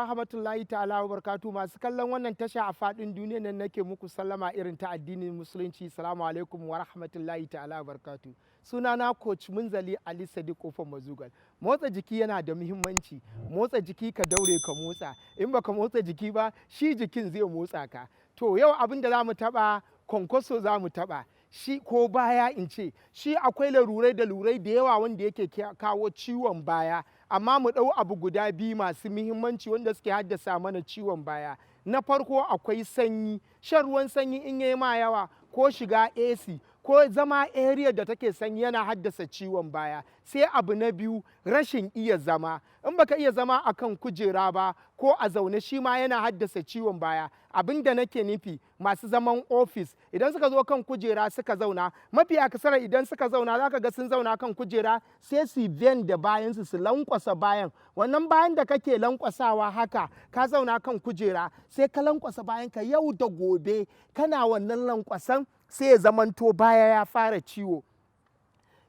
rahmatullahi ta'ala wa barakatu. Masu kallon wannan tasha a faɗin duniya nan nake muku sallama irin ta addinin musulunci. Assalamu alaikum wa rahmatullahi ta'ala wa barakatu. Sunana coach Munzali Ali Sadiq Kofar Mazugal. Motsa jiki yana da muhimmanci. Motsa jiki ka daure ka motsa. In baka motsa jiki ba, shi jikin zai motsa ka. To yau abin da za mu taɓa, kwankwaso za mu taɓa. Shi ko baya in ce, shi akwai larurai da lurai da yawa wanda yake kawo ciwon baya. Amma mu ɗau abu guda biyu masu muhimmanci wanda suke haddasa mana ciwon baya. Na farko akwai sanyi, shan ruwan sanyi in yayi ma yawa, ko shiga AC, ko zama area da take sanyi yana haddasa ciwon baya. Sai abu na biyu, rashin iya zama. In baka iya zama akan kujera ba ko a zaune, shi ma yana haddasa ciwon baya. Abin da nake nufi, masu zaman ofis idan suka zo kan kujera suka zauna, mafi akasara idan suka zauna zaka ga sun zauna kan kujera sai su bend da bayansu su lankwasa bayan. Wannan bayan da kake lankwasawa haka, ka zauna kan kujera sai ka lankwasa bayanka yau da gobe kana wannan lankwasan, sai ya zamanto baya ya fara ciwo.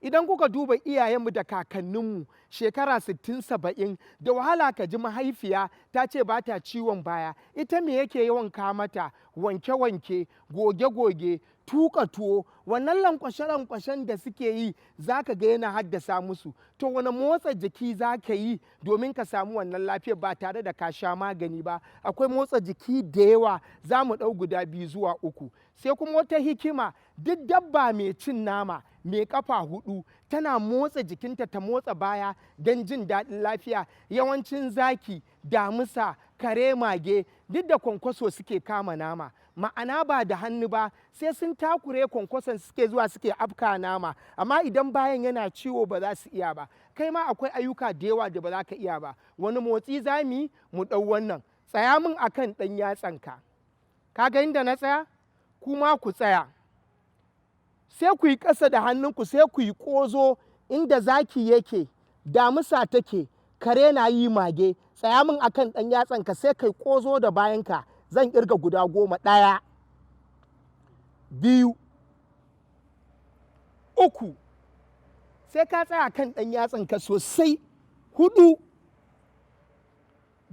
Idan kuka duba iyayenmu da kakanninmu shekara 60-70, da wahala ka ji mahaifiya ta ce ba ta ciwon baya. Ita me yake yawan mata? Wanke-wanke, goge-goge, tuka tuwo. Wannan lankwashe-lankwashen da suke yi za ka ga yana haddasa musu. To wani motsa jiki za ka yi domin ka samu wannan lafiyar ba tare da ka sha magani ba? Akwai motsa jiki da yawa, za mu ɗau guda 2 zuwa 3. Sai kuma wata hikima, duk dabba mai cin nama mai kafa 4 tana motsa jikinta ta motsa baya don jin daɗin lafiya. Yawancin zaki, damusa, kare, mage duk da kwankwaso suke kama nama. Ma'ana ba da hannu ba, sai sun takure kwankwason suke zuwa suke afka nama. Amma idan bayan yana ciwo ba za su iya ba. Kai ma akwai ayyuka da yawa da ba za ka iya ba. Wani motsi za mu ɗau wannan. Tsaya min akan ɗan yatsanka. Ka ga inda na tsaya? Kuma ku tsaya. Sai ku yi ƙasa da hannunku, sai ku yi ƙozo inda zaki yake, damusa take, kare na yi, mage. Tsaya min akan ɗan yatsanka sai kai ƙozo da bayanka. Zan ƙirga guda 10. 1, 2, 3. Sai ka tsaya kan ɗan yatsanka sosai. 4,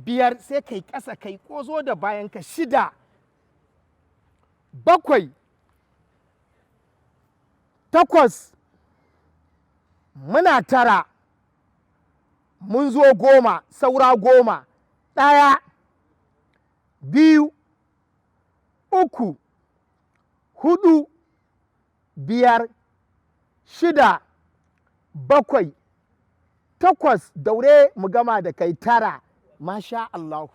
5. Sai kai ƙasa kai ƙozo da bayanka. 6, 7, 8. Muna 9. Mun zo 10, saura 10. 1, 2, 3, 4, 5, 6, 7, 8. Daure mu gama da kai 9. Masha Allahu.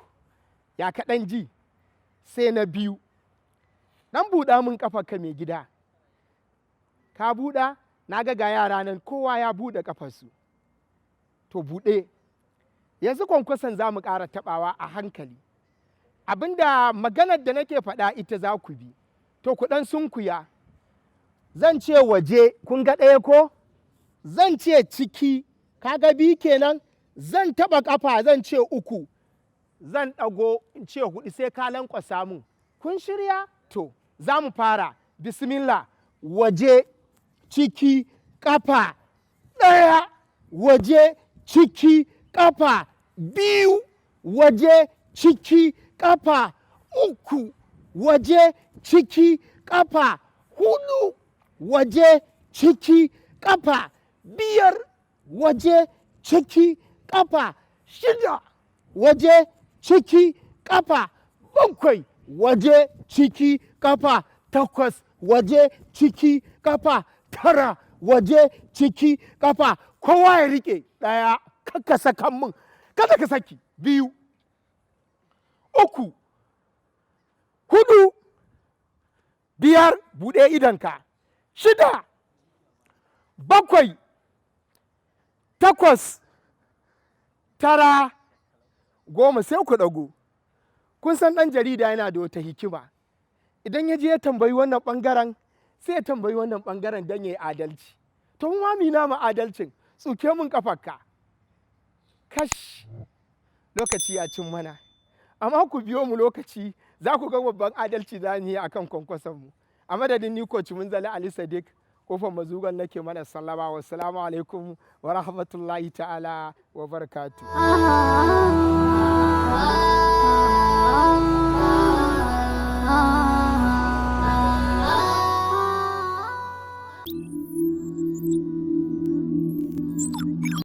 Ya kaɗan ji. Sai na 2. Ɗan buɗa min ƙafarka mai gida. Ka buɗa? Na ga yara nan kowa ya buɗe ƙafarsu. To buɗe. Yanzu kwankwason za mu ƙara taɓawa a hankali. Abinda maganar da nake faɗa ita za ku bi. To ku ɗan sunkuya. Zan ce waje, kun ga ɗaya ko? Zan ce ciki, kaga 2 kenan? Zan taɓa ƙafa, zan ce 3. Zan ɗago in ce 4, sai ka lankwasa mun. Kun shirya? To, za mu fara. Bismillah. Waje, ciki, ƙafa. 1, waje, ciki, ƙafa. 2, waje, ciki, ƙafa. 3, waje, ciki, ƙafa. 4, waje, ciki, ƙafa. 5, waje, ciki, ƙafa. 6, waje, ciki, ƙafa. 7, waje, ciki, ƙafa. 8, waje, ciki, ƙafa. 9, waje, ciki, ƙafa. Kowa ya riƙe. 1, kakka sakan min, kada ka saki. 2, 3, 4, 5, buɗe idonka. 6, 7, 8, 9, 10. Sai ku ɗago. Kun san ɗan jarida yana da wata hikima. Idan ya je ya tambayi wannan ɓangaren, sai ya tambayi wannan ɓangaren don ya yi adalci. To mu ma mina ma adalcin, tsuke mun ƙafarka. Kash, lokaci ya cin mana. Amma ku biyo mu lokaci, za ku ga babban adalci za mu yi a kan kwankwasonmu. A madadin ni coach Munzali Ali Sadiq Kofar Mazugal nake mana sallama. Wassalamu alaikum wa rahmatullahi ta'ala wa barakatuh.